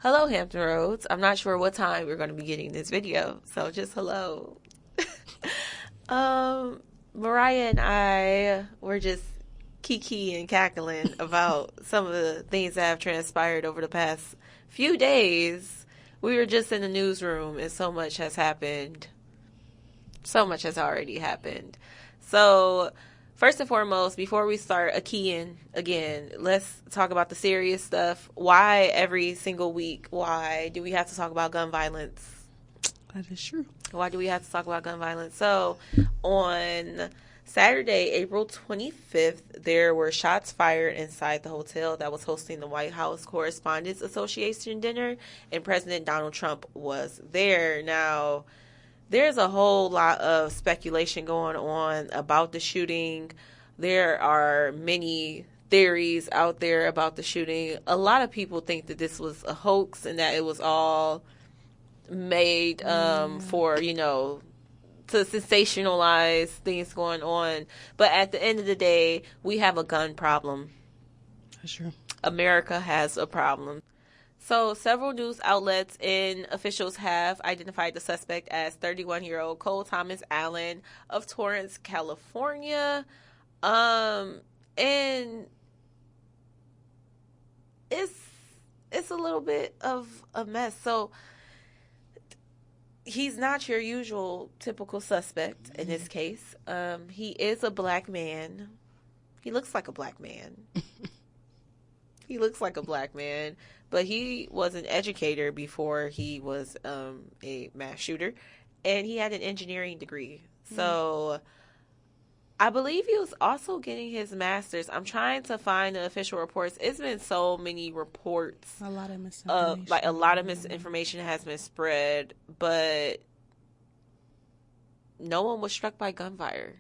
Hello, Hampton Roads. I'm not sure what time we're going to be getting this video, so just hello. Mariah and I were just kiki and cackling about some of the things that have transpired over the past few days. We were just in the newsroom and so much has happened. So much has already happened. So, first and foremost, before we start keying again, let's talk about the serious stuff. Why every single week? Why do we have to talk about gun violence? That is true. Why do we have to talk about gun violence? So, on Saturday, April 25th, there were shots fired inside the hotel that was hosting the White House Correspondents Association dinner, and President Donald Trump was there. Now, there's a whole lot of speculation going on about the shooting. There are many theories out there about the shooting. A lot of people think that this was a hoax and that it was all made for, to sensationalize things going on. But at the end of the day, we have a gun problem. That's true. America has a problem. So, several news outlets and officials have identified the suspect as 31-year-old Cole Thomas Allen of Torrance, California. And it's a little bit of a mess. So, he's not your usual typical suspect in this case. He is a black man. He looks like a black man. He looks like a black man, but he was an educator before he was a mass shooter, and he had an engineering degree. So I believe he was also getting his master's. I'm trying to find the official reports. It's been so many reports. A lot of misinformation. A lot of misinformation has been spread, but no one was struck by gunfire.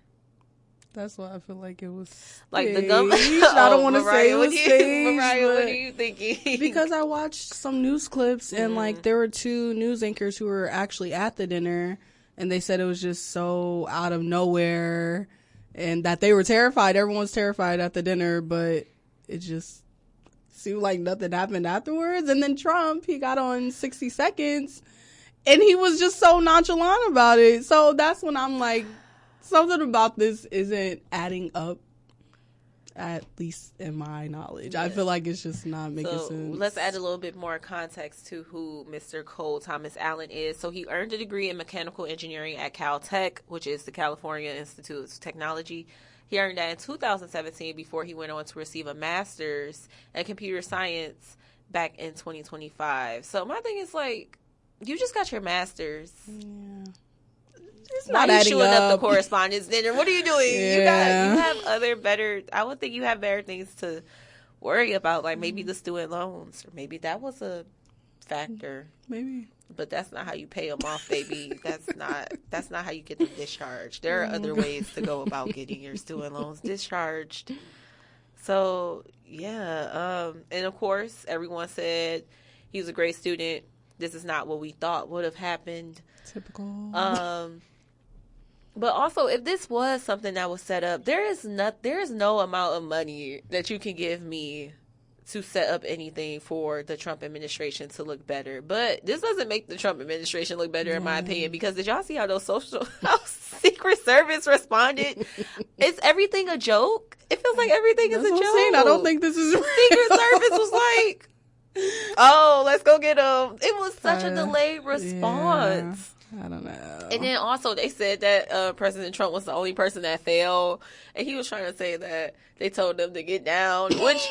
That's why I feel like it was like the gun. I don't want to say it was staged. Mariah, what are you thinking? Because I watched some news clips and like there were two news anchors who were actually at the dinner, and they said it was just so out of nowhere, and that they were terrified. Everyone's terrified at the dinner, but it just seemed like nothing happened afterwards. And then Trump, he got on 60 Seconds, and he was just so nonchalant about it. So that's when I'm like, something about this isn't adding up, at least in my knowledge. Yeah. I feel like it's just not making sense. Let's add a little bit more context to who Mr. Cole Thomas Allen is. So he earned a degree in mechanical engineering at Caltech, which is the California Institute of Technology. He earned that in 2017 before he went on to receive a master's in computer science back in 2025. So my thing is like, you just got your master's. Yeah. It's not adding up the correspondence dinner. What are you doing? Yeah. You have I would think you have better things to worry about, like maybe the student loans, or maybe that was a factor. Maybe. But that's not how you pay them off, baby. That's not how you get them discharged. There are other ways to go about getting your student loans discharged. So, yeah. And of course, everyone said he was a great student. This is not what we thought would have happened. Typical. But also, if this was something that was set up, there is no amount of money that you can give me to set up anything for the Trump administration to look better. But this doesn't make the Trump administration look better, in my opinion, because did y'all see how how Secret Service responded? Is everything a joke? It feels like everything is a joke. I don't think this is Secret Service was like, oh, let's go get him. It was such a delayed response. Yeah. I don't know. And then also they said that President Trump was the only person that failed. And he was trying to say that they told them to get down, which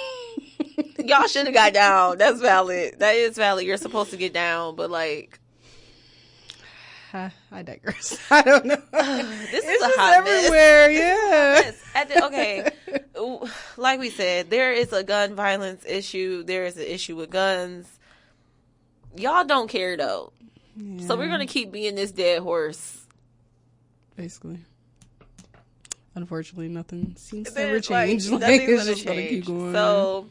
y'all should have got down. That's valid. That is valid. You're supposed to get down. But like, I digress. I don't know. This is a hot everywhere. Mess. Yeah. Okay. Like we said, there is a gun violence issue. There is an issue with guns. Y'all don't care though. Yeah. So we're going to keep being this dead horse. Basically. Unfortunately, nothing seems to ever change. Nothing's going to change. Keep going. So,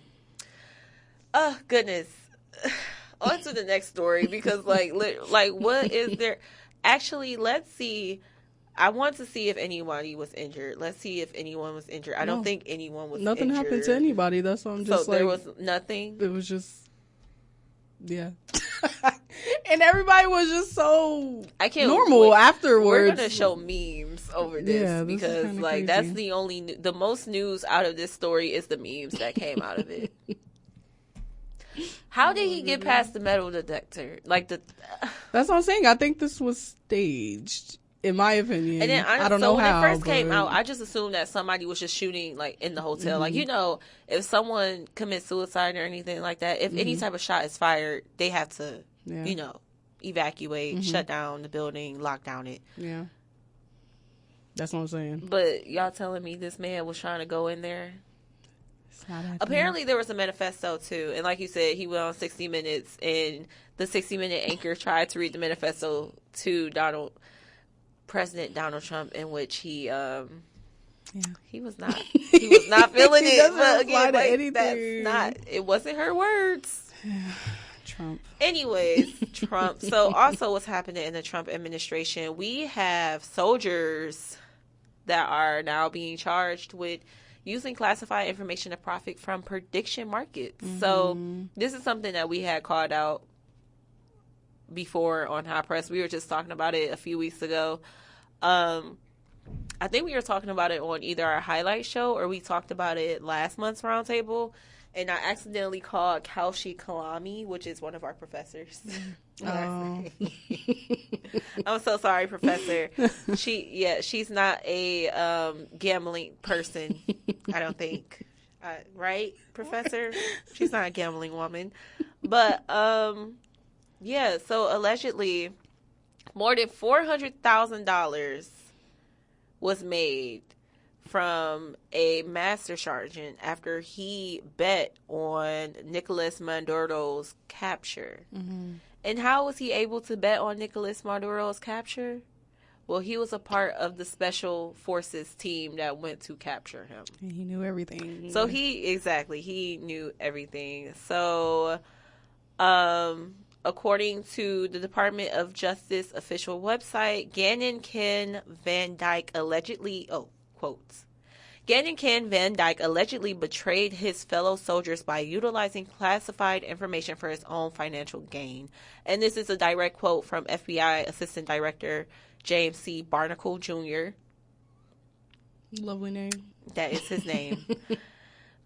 oh, goodness. On to the next story, because, like, what is there? Actually, let's see. I want to see if anybody was injured. Let's see if anyone was injured. I don't think anyone was Nothing injured. happened to anybody. That's why I'm just so there was nothing? It was just, yeah. And everybody was just so I can't normal wait. afterwards. We're gonna show memes over this because, like, crazy. that's the most news out of this story is the memes that came out of it. How did he get past the metal detector? Like That's what I'm saying. I think this was staged, in my opinion. And then I don't know when how. When it first came out, I just assumed that somebody was just shooting like in the hotel. Like, you know, if someone commits suicide or anything like that, if any type of shot is fired, they have to, you know, evacuate, shut down the building, lock down it. Yeah. That's what I'm saying. But y'all telling me this man was trying to go in there? Apparently there was a manifesto too, and like you said, he went on 60 Minutes, and the 60-minute anchor tried to read the manifesto to President Donald Trump, in which he was not feeling it. But again, it wasn't her words. Trump. Anyways, Trump. So also what's happening in the Trump administration, we have soldiers that are now being charged with using classified information to profit from prediction markets. So this is something that we had called out before on High Press. We were just talking about it a few weeks ago. I think we were talking about it on either our highlight show or we talked about it last month's Roundtable. And I accidentally called Kaushi Kalami, which is one of our professors. I'm so sorry, Professor. She's not a gambling person, I don't think. Right, Professor? She's not a gambling woman. But, so allegedly, more than $400,000 was made from a master sergeant after he bet on Nicolas Maduro's capture. And how was he able to bet on Nicolas Maduro's capture? Well, he was a part of the special forces team that went to capture him. And he knew everything. So he knew everything. So, according to the Department of Justice official website, Gannon Ken Van Dyke allegedly, quotes, Gannon Ken Van Dyke allegedly betrayed his fellow soldiers by utilizing classified information for his own financial gain. And this is a direct quote from FBI Assistant Director James C. Barnacle Jr. Lovely name. That is his name.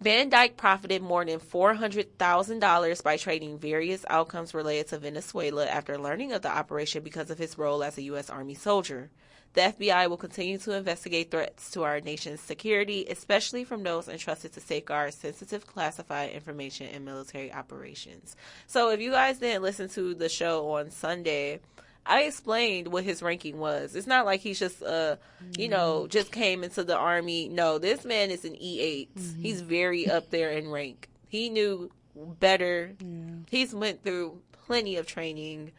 Van Dyke profited more than $400,000 by trading various outcomes related to Venezuela after learning of the operation because of his role as a U.S. Army soldier. The FBI will continue to investigate threats to our nation's security, especially from those entrusted to safeguard sensitive classified information in military operations. So if you guys didn't listen to the show on Sunday, I explained what his ranking was. It's not like he's just, just came into the Army. No, this man is an E8. He's very up there in rank. He knew better. Yeah. He's went through plenty of training.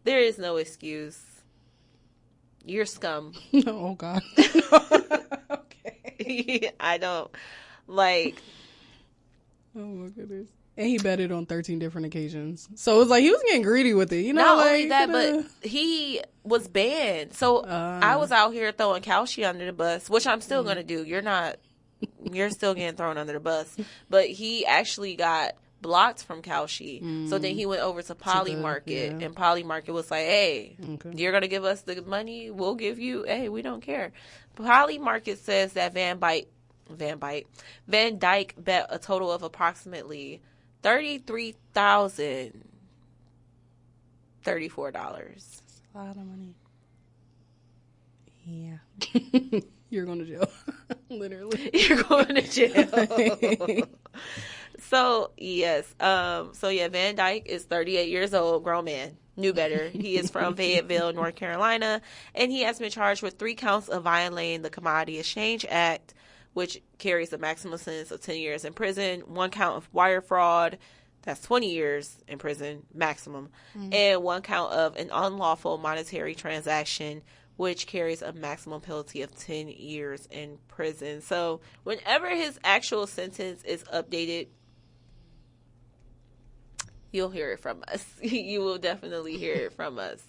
There is no excuse. You're scum. Oh, God. Okay. I don't, like. Oh, my goodness. And he betted on 13 different occasions. So it was like he was getting greedy with it. Not only that, but he was banned. So I was out here throwing Kaushi under the bus, which I'm still going to do. You're still getting thrown under the bus. But he actually got blocked from Kaushi. So then he went over to Polymarket. And Polymarket was like, hey, you're going to give us the money? We'll give you, hey, we don't care. Polymarket says that Van Dyke bet a total of approximately $33,034. That's a lot of money. Yeah. You're going to jail. Literally. You're going to jail. So, yes. Van Dyke is 38 years old, grown man. Knew better. He is from Fayetteville, North Carolina, and he has been charged with 3 counts of violating the Commodity Exchange Act, which carries a maximum sentence of 10 years in prison, 1 count of wire fraud, that's 20 years in prison, maximum, and 1 count of an unlawful monetary transaction, which carries a maximum penalty of 10 years in prison. So whenever his actual sentence is updated, you'll hear it from us. You will definitely hear it from us.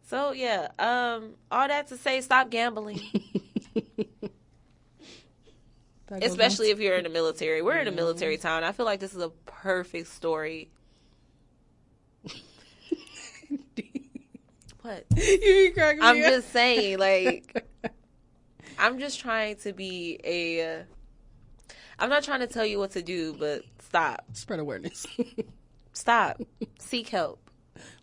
So, yeah, all that to say, stop gambling. Especially if you're in the military. We're in a military town. I feel like this is a perfect story. What? You cracking me I'm up. just saying, like, I'm just trying to be I'm not trying to tell you what to do, but stop. Spread awareness. Stop. Seek help.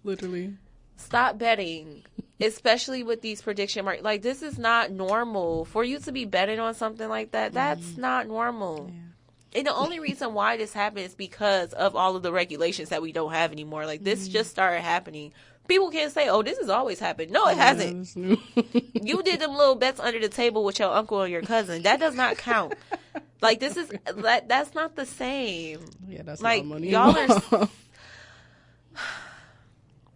Literally. Stop betting, especially with these prediction markets. Like, this is not normal. For you to be betting on something like that, that's not normal. Yeah. And the only reason why this happens is because of all of the regulations that we don't have anymore. Like, this just started happening. People can't say, oh, this has always happened. No, it hasn't. You did them little bets under the table with your uncle or your cousin. That does not count. Like, that's not the same. Yeah, that's like, money. Y'all are...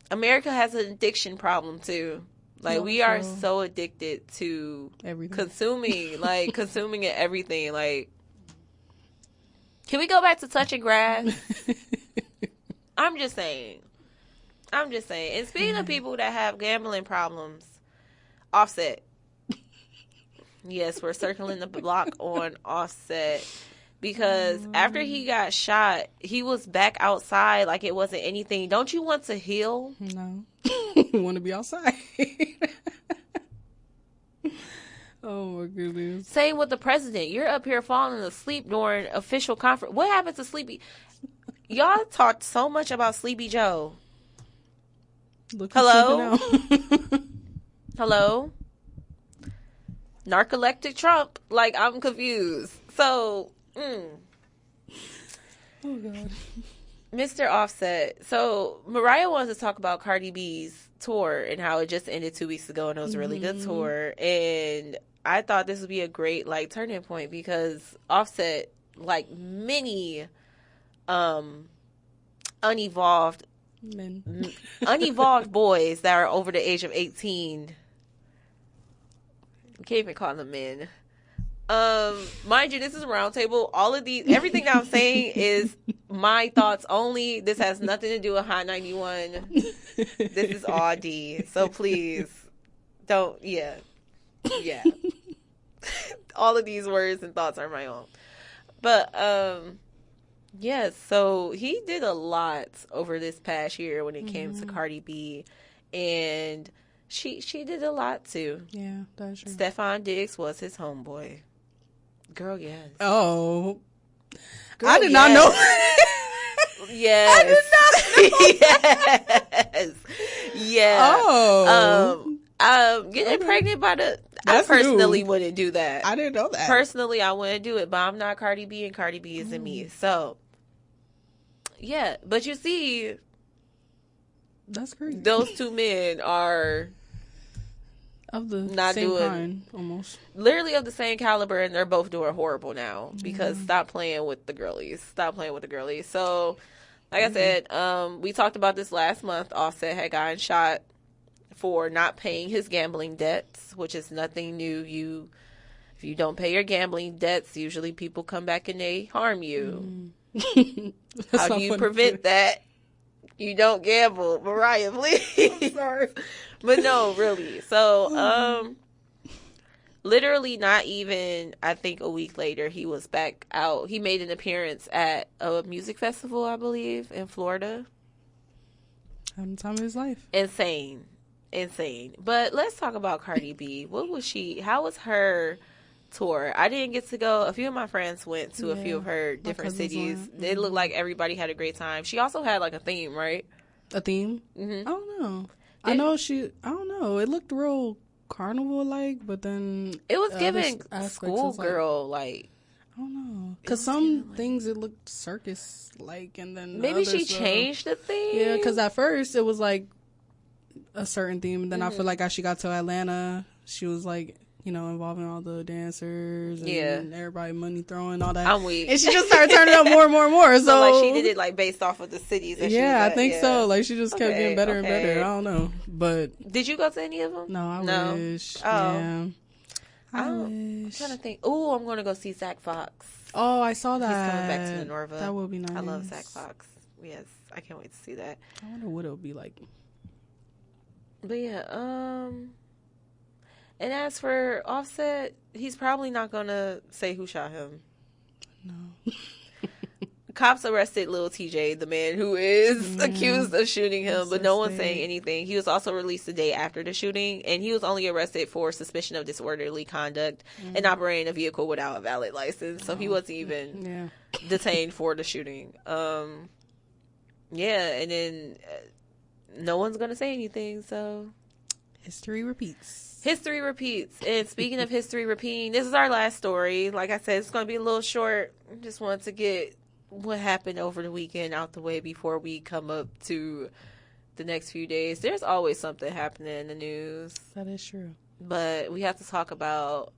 America has an addiction problem, too. Like, we are so addicted to everything. consuming everything. Like, can we go back to touching grass? I'm just saying. And speaking of people that have gambling problems, Offset. Yes, we're circling the block on Offset. Because after he got shot, he was back outside like it wasn't anything. Don't you want to heal? No. You want to be outside. Oh, my goodness. Same with the president. You're up here falling asleep during official conference. What happened to Sleepy? Y'all talked so much about Sleepy Joe. Hello? Hello? Narcoleptic Trump? Like, I'm confused. So, Oh, God. Mr. Offset. So, Mariah wants to talk about Cardi B's tour and how it just ended 2 weeks ago and it was a really good tour. And I thought this would be a great, like, turning point because Offset, like many unevolved boys that are over the age of 18, we can't even call them men. Mind you, this is a roundtable. All of these, everything that I'm saying is my thoughts only. This has nothing to do with Hot 91. This is all D. So please don't, yeah. All of these words and thoughts are my own. But, yes, so he did a lot over this past year when it came to Cardi B. And she did a lot too. Yeah, that's true. Stefan Diggs was his homeboy. Girl, yes. Oh. Girl, I did not know. Yes. I did not know. Yes. Yeah. Oh. Getting pregnant by the... That's I personally new. wouldn't do that. I didn't know that. Personally, I wouldn't do it, but I'm not Cardi B and Cardi B isn't me. So, yeah. But you see... That's crazy. Those two men are... Of the not same doing, kind, almost. Literally of the same caliber, and they're both doing horrible now because stop playing with the girlies. Stop playing with the girlies. So, like I said, we talked about this last month. Offset had gotten shot for not paying his gambling debts, which is nothing new. If you don't pay your gambling debts, usually people come back and they harm you. How do you prevent that? You don't gamble. Mariah, please. I'm sorry. But no, really. So, literally not even, I think a week later, he was back out. He made an appearance at a music festival, I believe, in Florida. Having the time of his life. Insane. But let's talk about Cardi B. How was her tour? I didn't get to go. A few of my friends went to a few of her different cities. It looked like everybody had a great time. She also had like a theme, right? A theme? Mm-hmm. I don't know. I don't know. It looked real carnival-like, but then... It was giving schoolgirl, like... I don't know. Because some things it looked circus-like, and then... Maybe she changed the theme? Yeah, because at first it was like a certain theme, and then I feel like as she got to Atlanta, she was like... involving all the dancers and everybody money throwing, all that. I'm weak. And she just started turning up more and more and more. So like she did it like based off of the cities that she was at. I think so. Like she just kept getting better and better. I don't know. But did you go to any of them? No, I wish. Oh. Yeah. I wish. I'm trying to think. Oh, I'm going to go see Zach Fox. Oh, I saw that. He's coming back to Minerva. That will be nice. I love Zach Fox. Yes, I can't wait to see that. I wonder what it'll be like. But yeah, and as for Offset, he's probably not going to say who shot him. No. cops arrested Lil TJ, the man who is accused of shooting him, but no one's saying anything. He was also released the day after the shooting, and he was only arrested for suspicion of disorderly conduct and operating a vehicle without a valid license. So he wasn't even detained for the shooting. And then no one's going to say anything, so... History repeats. History repeats. And speaking of history repeating, this is our last story. Like I said, it's going to be a little short. I just wanted to get what happened over the weekend out the way before we come up to the next few days. There's always something happening in the news. That is true. But we have to talk about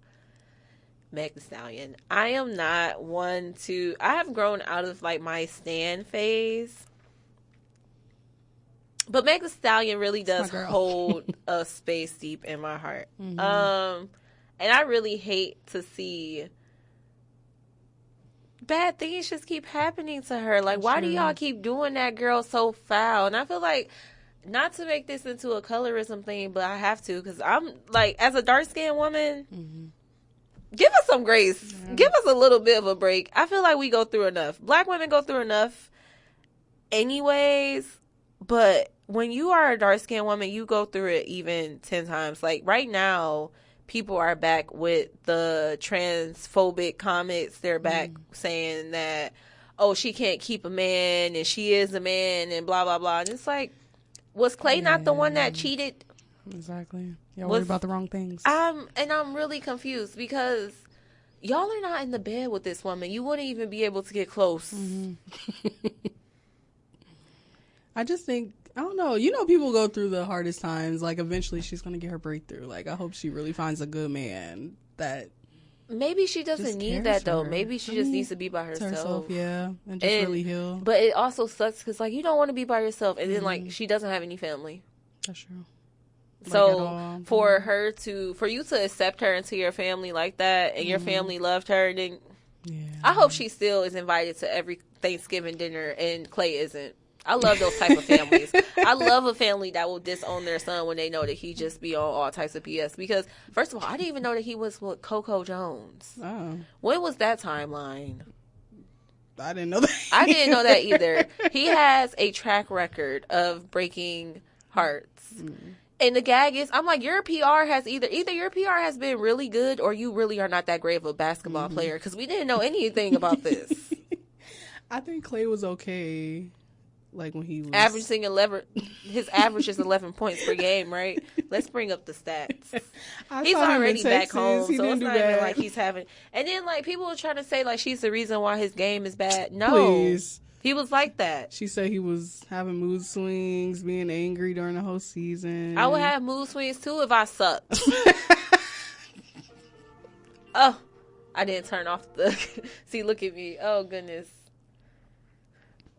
Meg Thee Stallion. I am not one to... I have grown out of, like, my stan phase. But Meg Thee Stallion really does hold a space deep in my heart. And I really hate to see bad things just keep happening to her. Like, why do y'all keep doing that girl so foul? And I feel like, not to make this into a colorism thing, but I have to, because I'm, like, as a dark-skinned woman, give us some grace. Give us a little bit of a break. I feel like we go through enough. Black women go through enough anyways, but when you are a dark-skinned woman, you go through it even 10 times. Like, right now, people are back with the transphobic comments. They're back saying that, oh, she can't keep a man, and she is a man, and blah, blah, blah. And it's like, was Klay not the one that cheated? Exactly. Y'all worry about the wrong things. And I'm really confused, because y'all are not in the bed with this woman. You wouldn't even be able to get close. I just think, I don't know. You know, people go through the hardest times. Like, eventually she's going to get her breakthrough. Like, I hope she really finds a good man that... Maybe she doesn't need that, though. Maybe she just needs to be by herself. And just really heal. But it also sucks, because, like, you don't want to be by yourself. And then, like, she doesn't have any family. That's true. So, for you to accept her into your family like that, and your family loved her, then I hope she still is invited to every Thanksgiving dinner, and Klay isn't. I love those type of families. I love a family that will disown their son when they know that he just be on all types of BS. Because, first of all, I didn't even know that he was with Coco Jones. Oh. When was that timeline? I didn't know that. I didn't know that either. He has a track record of breaking hearts. And the gag is, I'm like, your PR has either your PR has been really good, or you really are not that great of a basketball player, because we didn't know anything about this. I think Klay was okay. Like, when he was averaging 11, his average is 11 points per game, right? Let's bring up the stats. He's already back home, so it's not even like he's having. And then, like, people were trying to say, like, she's the reason why his game is bad. No, please. He was like that. She said he was having mood swings, being angry during the whole season. I would have mood swings too if I sucked. Oh, I didn't turn off the. See, look at me. Oh goodness.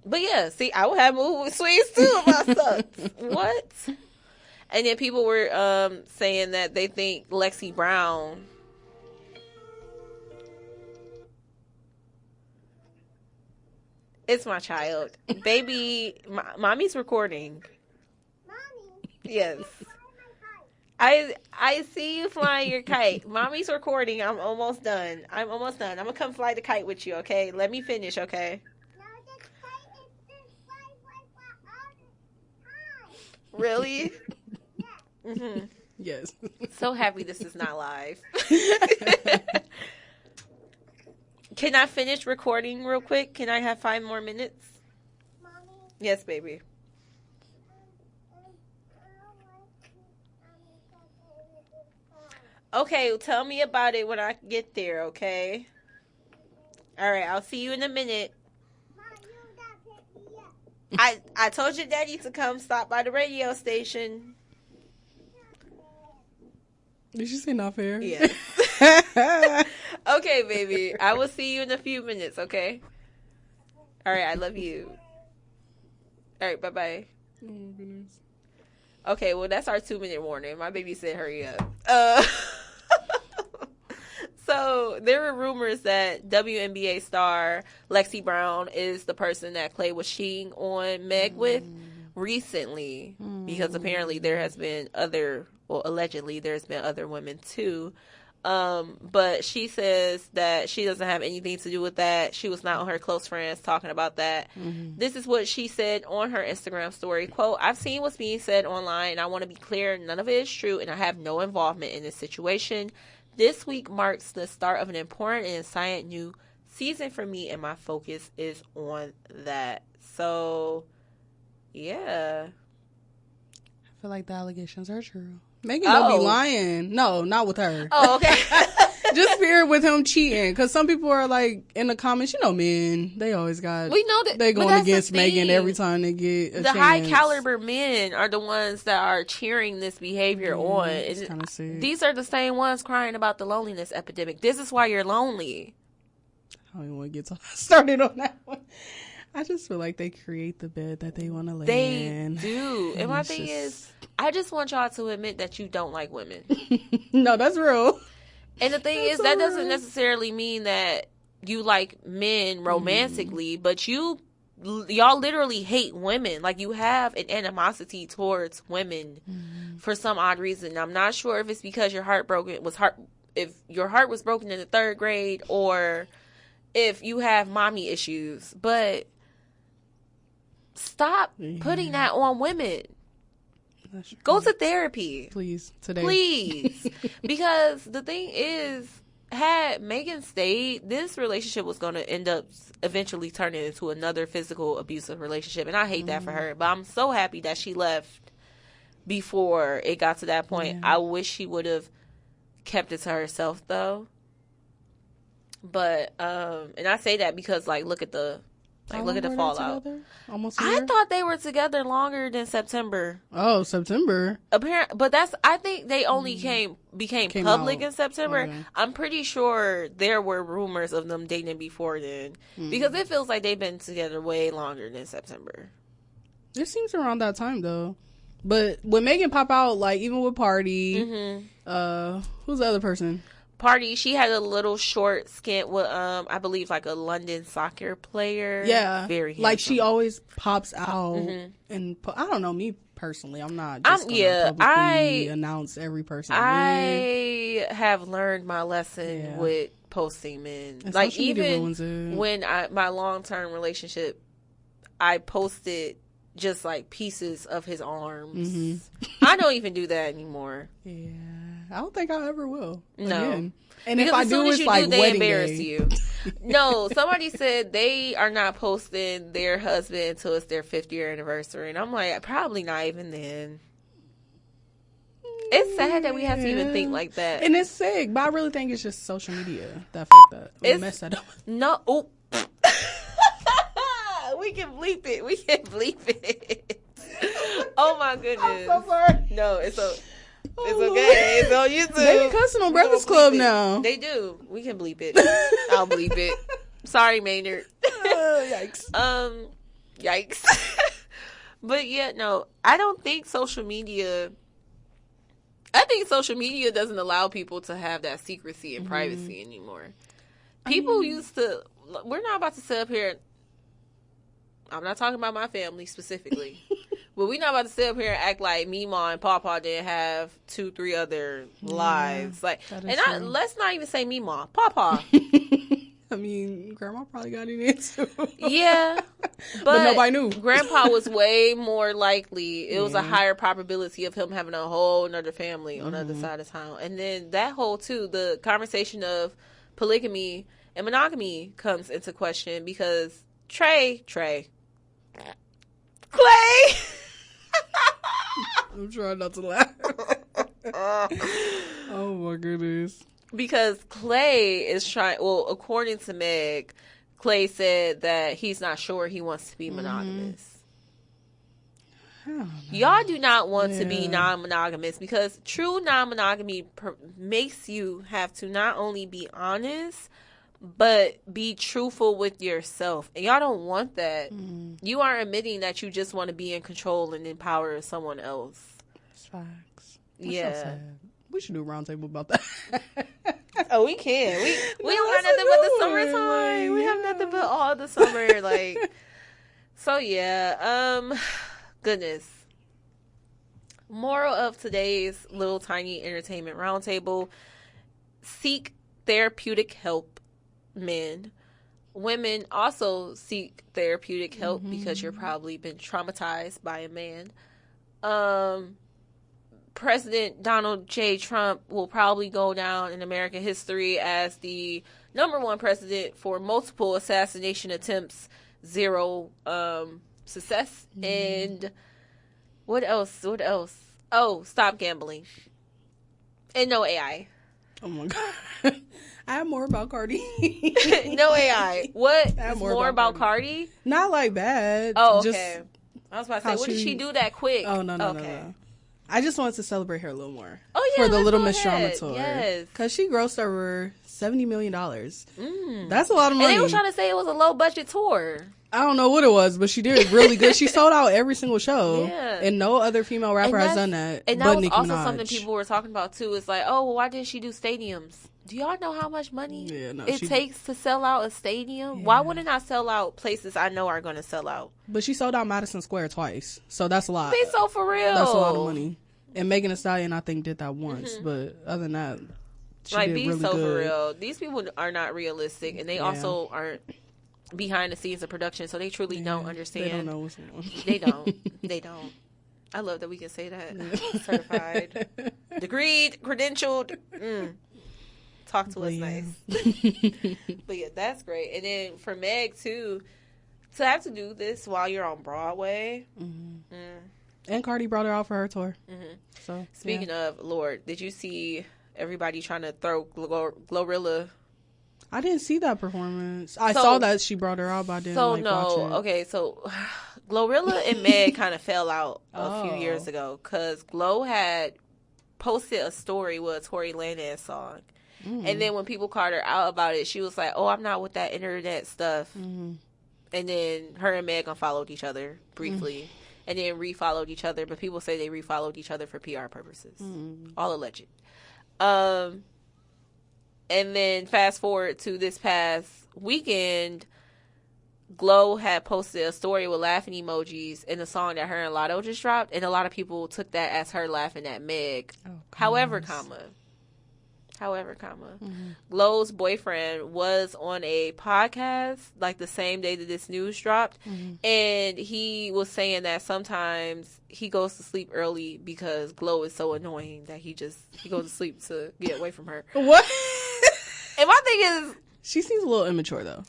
But yeah, see, I would have mood swings too if I sucked. What? And then people were saying that they think Lexi Brown. It's my child. Baby, mommy's recording. Mommy. Yes. I see you flying your kite. Mommy's recording. I'm almost done. I'm going to come fly the kite with you, okay? Let me finish, okay? Really? Mm-hmm. Yes. So happy this is not live. Can I finish recording real quick? Can I have 5 more minutes? Mommy? Yes, baby. Okay, tell me about it when I get there, okay? All right, I'll see you in a minute. I told your daddy to come stop by the radio station. Did you say not fair? Yeah. Okay, baby. I will see you in a few minutes, okay? All right, I love you. All right, bye-bye. Oh, goodness. Okay, well, that's our 2-minute warning. My baby said hurry up. So there were rumors that WNBA star Lexi Brown is the person that Klay was cheating on Meg with recently, because apparently there has been allegedly there's been other women too. But she says that she doesn't have anything to do with that. She was not on her close friends talking about that. Mm-hmm. This is what she said on her Instagram story. Quote, I've seen what's being said online, and I want to be clear, none of it is true, and I have no involvement in this situation. This week marks the start of an important and exciting new season for me, and my focus is on that. So, yeah. I feel like the allegations are true. Megan don't be lying. No, not with her. Oh, okay. Just fear with him cheating. Because some people are like, in the comments, you know, men, they always got, we know that they going against Megan every time they get a chance. High caliber men are the ones that are cheering this behavior on. It's kind of sick. These are the same ones crying about the loneliness epidemic. This is why you're lonely. I don't even want to get started on that one. I just feel like they create the bed that they want to lay in. They do. And my thing is, I just want y'all to admit that you don't like women. No, that's real. And the thing is, that doesn't necessarily mean that you like men romantically, but y'all literally hate women. Like, you have an animosity towards women for some odd reason. I'm not sure if it's because your heart if your heart was broken in the 3rd grade, or if you have mommy issues, but stop putting that on women. Go to therapy. Please, today. Please. Because the thing is, had Megan stayed, this relationship was going to end up eventually turning into another physical abusive relationship. And I hate that for her. But I'm so happy that she left before it got to that point. Yeah. I wish she would have kept it to herself, though. But, and I say that because, like, look at the fallout. Almost a year? I thought they were together longer than September. Oh, September. But I think they only became public out in September. Okay. I'm pretty sure there were rumors of them dating before then. Because it feels like they've been together way longer than September. It seems around that time, though. But when Megan pop out, like, even with Party, who's the other person? Party, she had a little short stint with I believe like a London soccer player. Yeah, very handsome. Like, she always pops out, and I don't know, me personally, I'm not just gonna publicly announce every person. I have learned my lesson with posting men. And like, even when my long-term relationship, I posted just like pieces of his arms. I don't even do that anymore. Yeah. I don't think I ever will. No. Again. And because if I do, it's like they wedding embarrass day. You. No, somebody said they are not posting their husband until it's their 5th year anniversary. And I'm like, probably not even then. It's sad that we have to even think like that. And it's sick, but I really think it's just social media that fucked up. It's messed that up. No. Oh. We can bleep it. We can bleep it. Oh, my goodness. I'm so sorry. No, it's okay. It's on YouTube. They be cussing on Breakfast Club now. They do. We can bleep it. I'll bleep it. Sorry, Maynard. Yikes. Yikes. But yeah, no, I don't think social media. I think social media doesn't allow people to have that secrecy and privacy anymore. People used to. We're not about to sit up here. I'm not talking about my family specifically. But we're not about to sit up here and act like Mima and Pawpaw didn't have 2-3 other lives. Like, and let's not even say Mima, Pawpaw. I mean, Grandma probably got in it too. Yeah, but nobody knew. Grandpa was way more likely. It was a higher probability of him having a whole another family on the other side of town. And then that whole the conversation of polygamy and monogamy comes into question because Klay. I'm trying not to laugh. Oh my goodness. Because Klay is trying, well, according to Meg, Klay said that he's not sure he wants to be monogamous. Y'all do not want to be non-monogamous because true non-monogamy makes you have to not only be honest, but be truthful with yourself. And y'all don't want that. You are admitting that you just want to be in control and empower someone else. Facts. Yeah. So sad. We should do a roundtable about that. Oh, we can. We don't have nothing but the summertime. Like, we have nothing but all the summer. Like, so yeah. Goodness. Moral of today's little tiny entertainment roundtable. seek therapeutic help, men. Women also seek therapeutic help because you're probably been traumatized by a man. President Donald J. Trump will probably go down in American history as the #1 president for multiple assassination attempts, 0 success. And what else? Oh, stop gambling. And no AI. Oh my God. I have more about Cardi. No AI. What is more about Cardi? Not like bad. Oh, okay. I was about to say, what did she do that quick? Oh, no. I just wanted to celebrate her a little more. Oh, yeah. For the Little Miss Drama tour. Yes. Because she grossed over $70 million. That's a lot of money. And they were trying to say it was a low budget tour. I don't know what it was, but she did really good. She sold out every single show. Yeah. And no other female rapper has done that. And that but was Nicki also Minaj. something people were talking about, too. It's like, oh, well, why didn't she do stadiums? Do y'all know how much money it takes to sell out a stadium? Yeah. Why wouldn't I sell out places I know are going to sell out? But she sold out Madison Square twice. So that's a lot. Be so for real. That's a lot of money. And Megan Thee Stallion, I think, did that once. But other than that, she did really good. For real. These people are not realistic. And they also aren't behind the scenes of production. So they truly don't understand. They don't know what's going on. They don't. I love that we can say that. Certified. Degreed. Credentialed. Talk to us nice. But yeah, that's great. And then for Meg, too, to have to do this while you're on Broadway. And Cardi brought her out for her tour. So speaking of, Lord, did you see everybody trying to throw Glorilla? I didn't see that performance. I saw that she brought her out, but I didn't watch it. Okay, so Glorilla and Meg kind of fell out a few years ago because Glo had posted a story with a Tory Lanez song. And then when people called her out about it, she was like, oh, I'm not with that internet stuff. And then her and Meg unfollowed each other briefly. And then refollowed each other. But people say they refollowed each other for PR purposes. All alleged. And then fast forward to this past weekend, Glo had posted a story with laughing emojis in the song that her and Lotto just dropped. And a lot of people took that as her laughing at Meg. However, Glo's boyfriend was on a podcast like the same day that this news dropped, and he was saying that sometimes he goes to sleep early because Glo is so annoying that he goes to sleep to get away from her. What? And my thing is, she seems a little immature though,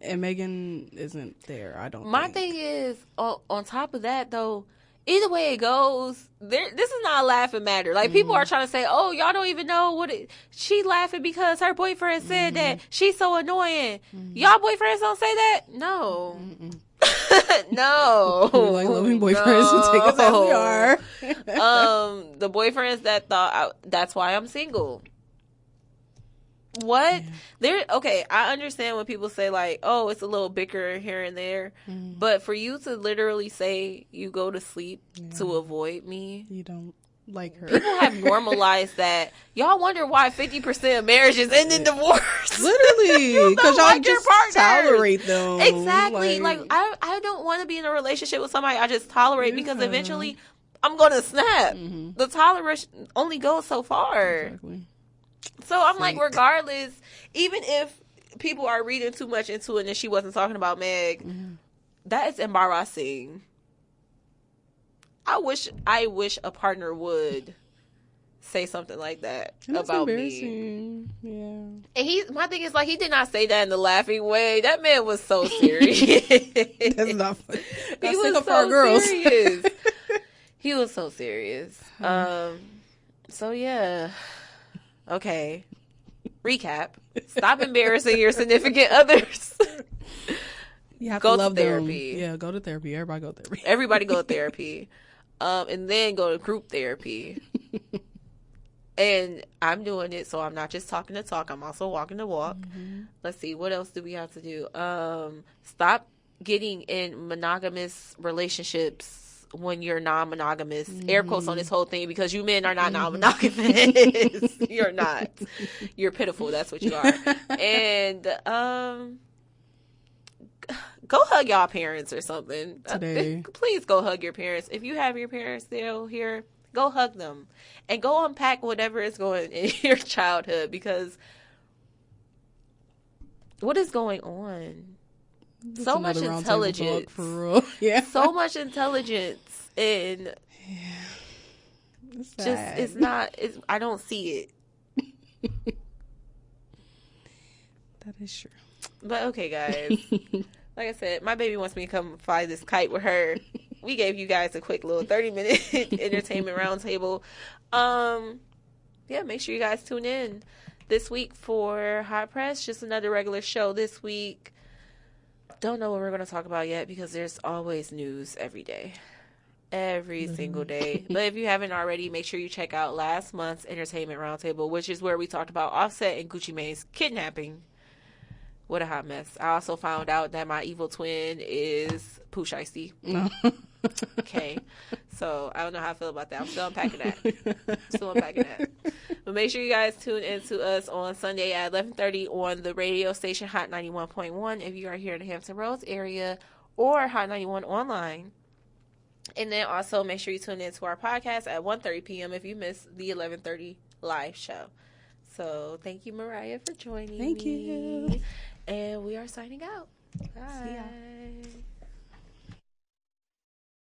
and Megan isn't there. I don't. My thing is, on top of that though. Either way it goes, this is not a laughing matter. Like, people are trying to say, oh, y'all don't even know she laughing because her boyfriend said that she's so annoying. Y'all boyfriends don't say that? No. No. Like loving boyfriends who take us as we are. The boyfriends that thought, that's why I'm single. What? Okay, I understand when people say like, oh, it's a little bicker here and there, but for you to literally say you go to sleep to avoid me, you don't like her. People have normalized that. Y'all wonder why 50% of marriages end in divorce. Literally, because y'all just tolerate them. Exactly. Like I don't want to be in a relationship with somebody I just tolerate because eventually I'm gonna snap. The tolerance only goes so far. Exactly. So I'm like, regardless, even if people are reading too much into it and she wasn't talking about Meg, that is embarrassing. I wish a partner would say something like that about me. Yeah. And my thing is like, he did not say that in the laughing way. That man was so serious. That's not funny. He was so serious. He was so serious. So yeah. Okay. Recap. Stop embarrassing your significant others. You have go to love therapy. Them. Yeah, go to therapy. Everybody go to therapy. Everybody go to therapy. And then go to group therapy. And I'm doing it, so I'm not just talking the talk. I'm also walking the walk. Let's see. What else do we have to do? Stop getting in monogamous relationships when you're non-monogamous. Air quotes on this whole thing because you men are not non-monogamous. You're not. You're pitiful. That's what you are. And go hug y'all parents or something. Today. Please go hug your parents. If you have your parents still here, Go hug them. And go unpack whatever is going in your childhood, because what is going on? That's so much intelligence. For real. Yeah. So much intelligence. And it's not, I don't see it. That is true. But okay, guys. Like I said, my baby wants me to come fly this kite with her. We gave you guys a quick little 30-minute entertainment roundtable. Yeah, make sure you guys tune in this week for Hot Press. Just another regular show this week. Don't know what we're going to talk about yet, because there's always news every day. Every single day. But if you haven't already, make sure you check out last month's entertainment roundtable, which is where we talked about Offset and Gucci Mane's kidnapping. What a hot mess. I also found out that my evil twin is Pooh Shiesty. Okay. So I don't know how I feel about that. I'm still unpacking that. But make sure you guys tune in to us on Sunday at 11:30 on the radio station Hot 91.1 if you are here in the Hampton Roads area, or Hot 91 online. And then also make sure you tune in to our podcast at 1:30 p.m. if you missed the 11:30 live show. So thank you, Mariah, for joining me. Thank you. And we are signing out. Bye. See ya.